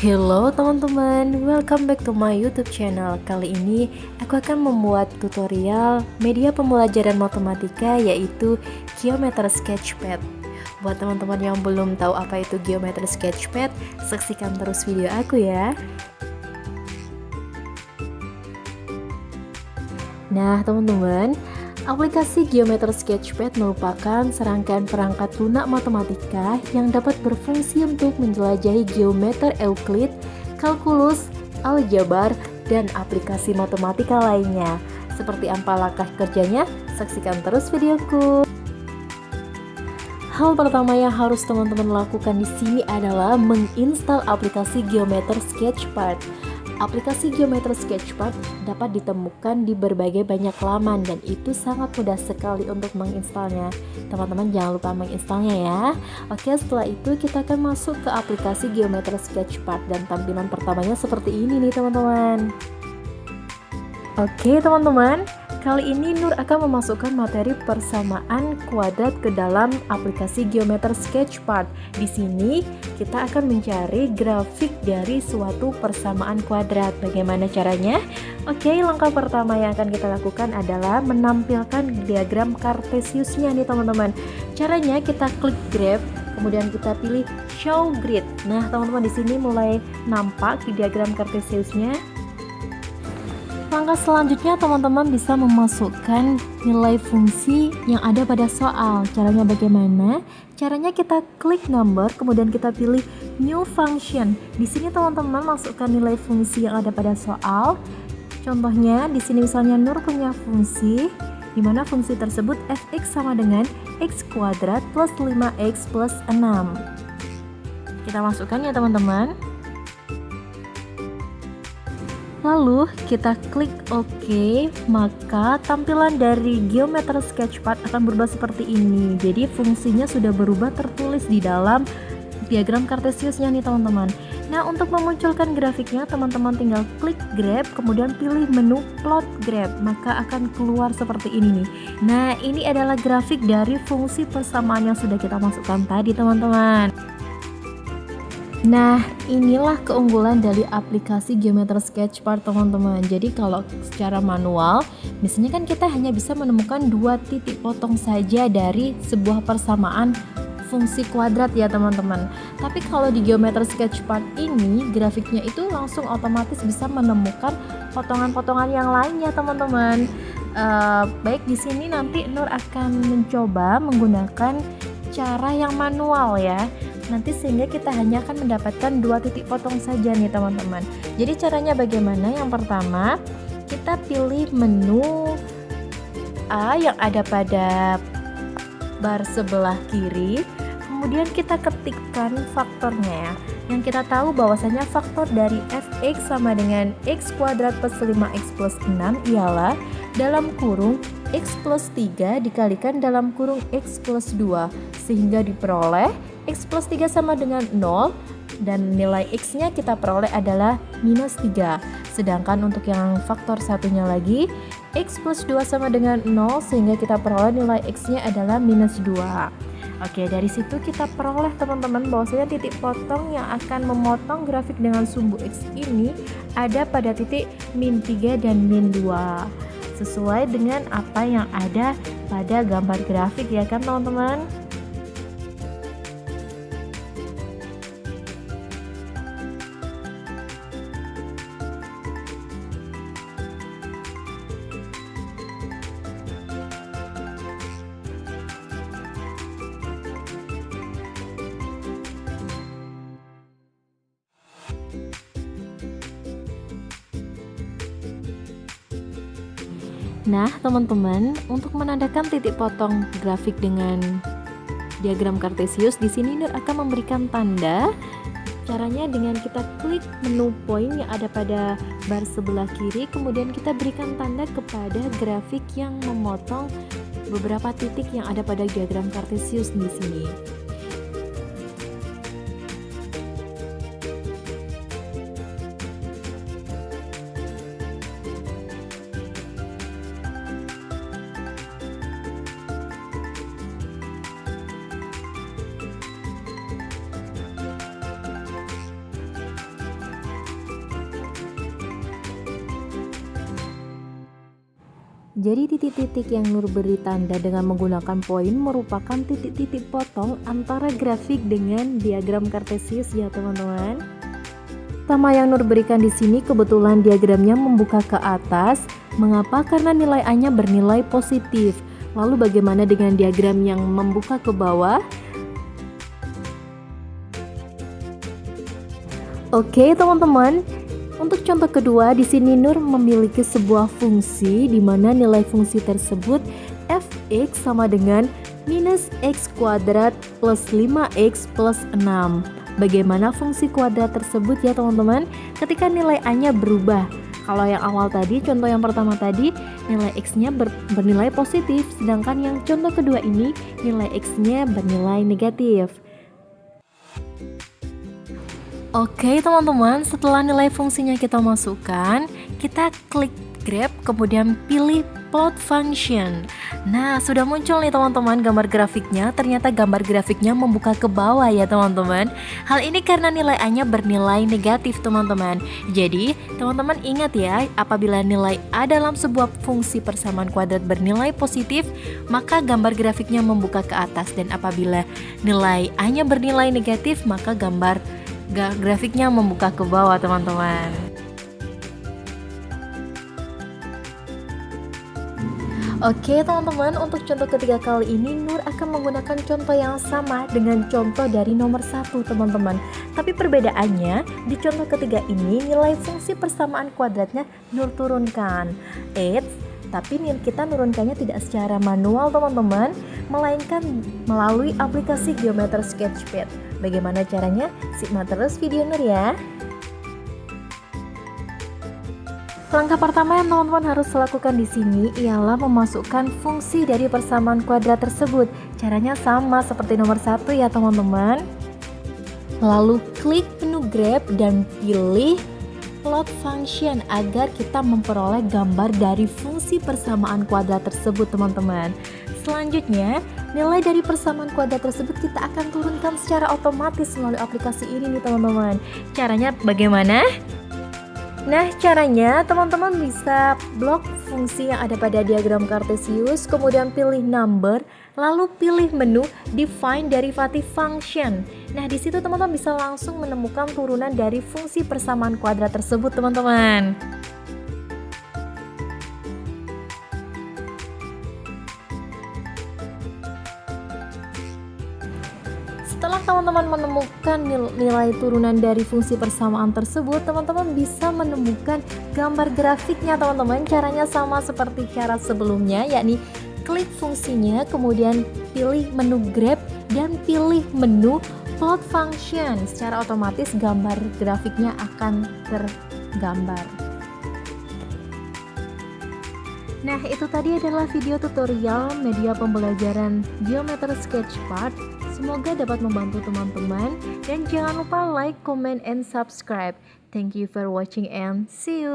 Hello teman-teman, welcome back to my YouTube channel. Kali ini aku akan membuat tutorial media pembelajaran matematika yaitu Geometry Sketchpad. Buat teman-teman yang belum tahu apa itu Geometry Sketchpad, saksikan terus video aku ya. Nah teman-teman, aplikasi Geometry Sketchpad merupakan serangkaian perangkat lunak matematika yang dapat berfungsi untuk menjelajahi geometri Euclid, kalkulus, aljabar, dan aplikasi matematika lainnya. Seperti apa langkah kerjanya? Saksikan terus videoku. Hal pertama yang harus teman-teman lakukan di sini adalah menginstal aplikasi Geometry Sketchpad. Aplikasi Geometry Sketchpad dapat ditemukan di berbagai banyak laman dan itu sangat mudah sekali untuk menginstalnya. Teman-teman jangan lupa menginstalnya ya. Oke, setelah itu kita akan masuk ke aplikasi Geometry Sketchpad dan tampilan pertamanya seperti ini nih teman-teman. Oke teman-teman, kali ini Nur akan memasukkan materi persamaan kuadrat ke dalam aplikasi Geometry Sketchpad. Di sini kita akan mencari grafik dari suatu persamaan kuadrat. Bagaimana caranya? Oke, langkah pertama yang akan kita lakukan adalah menampilkan diagram Cartesiusnya nih teman-teman. Caranya kita klik grab, kemudian kita pilih show grid. Nah, teman-teman di sini mulai nampak di diagram Cartesiusnya. Langkah selanjutnya teman-teman bisa memasukkan nilai fungsi yang ada pada soal. Caranya bagaimana? Caranya kita klik number, kemudian kita pilih new function. Di sini teman-teman masukkan nilai fungsi yang ada pada soal. Contohnya di sini misalnya Nur punya fungsi di mana fungsi tersebut fx sama dengan x kuadrat plus 5x plus 6. Kita masukkan ya teman-teman. Lalu kita klik OK, maka tampilan dari Geometry Sketchpad akan berubah seperti ini. Jadi fungsinya sudah berubah tertulis di dalam diagram Cartesiusnya nih teman-teman. Nah, untuk memunculkan grafiknya teman-teman tinggal klik grab, kemudian pilih menu plot graph, maka akan keluar seperti ini nih. Nah, ini adalah grafik dari fungsi persamaan yang sudah kita masukkan tadi teman-teman. Nah, inilah keunggulan dari aplikasi Geometry Sketchpad teman-teman. Jadi kalau secara manual, biasanya kan kita hanya bisa menemukan dua titik potong saja dari sebuah persamaan fungsi kuadrat ya teman-teman. Tapi kalau di Geometry Sketchpad ini, grafiknya itu langsung otomatis bisa menemukan potongan-potongan yang lainnya teman-teman. Baik, di sini nanti Nur akan mencoba menggunakan cara yang manual ya. Nanti sehingga kita hanya akan mendapatkan dua titik potong saja nih teman-teman. Jadi caranya bagaimana? Yang pertama, kita pilih menu A yang ada pada bar sebelah kiri, kemudian kita ketikkan faktornya ya. Yang kita tahu bahwasanya faktor dari fx sama dengan x kuadrat plus 5x plus 6 ialah dalam kurung x plus 3 dikalikan dalam kurung x plus 2, sehingga diperoleh x plus 3 sama dengan 0 dan nilai x nya kita peroleh adalah minus 3. Sedangkan untuk yang faktor satunya lagi, x plus 2 sama dengan 0 sehingga kita peroleh nilai x nya adalah minus 2. Oke, dari situ kita peroleh teman-teman bahwasanya titik potong yang akan memotong grafik dengan sumbu x ini ada pada titik min 3 dan min 2, sesuai dengan apa yang ada pada gambar grafik ya kan teman-teman. Nah teman-teman, untuk menandakan titik potong grafik dengan diagram Cartesius, di sini Nur akan memberikan tanda. Caranya dengan kita klik menu point yang ada pada bar sebelah kiri, kemudian kita berikan tanda kepada grafik yang memotong beberapa titik yang ada pada diagram Cartesius di sini. Jadi titik-titik yang Nur beri tanda dengan menggunakan poin merupakan titik-titik potong antara grafik dengan diagram kartesius ya teman-teman. Pertama yang Nur berikan di sini kebetulan diagramnya membuka ke atas. Mengapa? Karena nilai A-nya bernilai positif. Lalu bagaimana dengan diagram yang membuka ke bawah? Oke teman-teman, untuk contoh kedua di sini Nur memiliki sebuah fungsi di mana nilai fungsi tersebut f(x) sama dengan minus x kuadrat plus 5x plus 6. Bagaimana fungsi kuadrat tersebut ya teman-teman? Ketika nilai A-nya berubah. Kalau yang awal tadi, contoh yang pertama tadi, nilai x-nya bernilai positif, sedangkan yang contoh kedua ini nilai x-nya bernilai negatif. Oke teman-teman, setelah nilai fungsinya kita masukkan, kita klik grab, kemudian pilih plot function. Nah, sudah muncul nih teman-teman gambar grafiknya. Ternyata gambar grafiknya membuka ke bawah ya teman-teman. Hal ini karena nilai A-nya bernilai negatif teman-teman. Jadi, teman-teman ingat ya, apabila nilai A dalam sebuah fungsi persamaan kuadrat bernilai positif, maka gambar grafiknya membuka ke atas. Dan apabila nilai A-nya bernilai negatif, maka gambar grafiknya membuka ke bawah teman-teman. Oke teman-teman, untuk contoh ketiga kali ini Nur akan menggunakan contoh yang sama dengan contoh dari nomor 1 teman-teman. Tapi perbedaannya di contoh ketiga ini nilai fungsi persamaan kuadratnya Nur turunkan. Tapi kita nurunkannya tidak secara manual teman-teman, melainkan melalui aplikasi Geometry Sketchpad. Bagaimana caranya? Simak terus video Nur ya. Langkah pertama yang teman-teman harus lakukan di sini ialah memasukkan fungsi dari persamaan kuadrat tersebut. Caranya sama seperti nomor 1 ya teman-teman. Lalu klik menu grab dan pilih plot function agar kita memperoleh gambar dari fungsi persamaan kuadrat tersebut teman-teman. Selanjutnya, nilai dari persamaan kuadrat tersebut kita akan turunkan secara otomatis melalui aplikasi ini nih teman-teman. Caranya bagaimana? Nah, caranya teman-teman bisa blok fungsi yang ada pada diagram kartesius, kemudian pilih number, lalu pilih menu define derivative function. Nah, di situ teman-teman bisa langsung menemukan turunan dari fungsi persamaan kuadrat tersebut, teman-teman. Setelah teman-teman menemukan nilai turunan dari fungsi persamaan tersebut, teman-teman bisa menemukan gambar grafiknya teman-teman. Caranya sama seperti cara sebelumnya, yakni klik fungsinya, kemudian pilih menu grab dan pilih menu plot function. Secara otomatis gambar grafiknya akan tergambar. Nah, itu tadi adalah video tutorial media pembelajaran Geometry Sketchpad. Semoga dapat membantu teman-teman, dan jangan lupa like, comment, and subscribe. Thank you for watching and see you.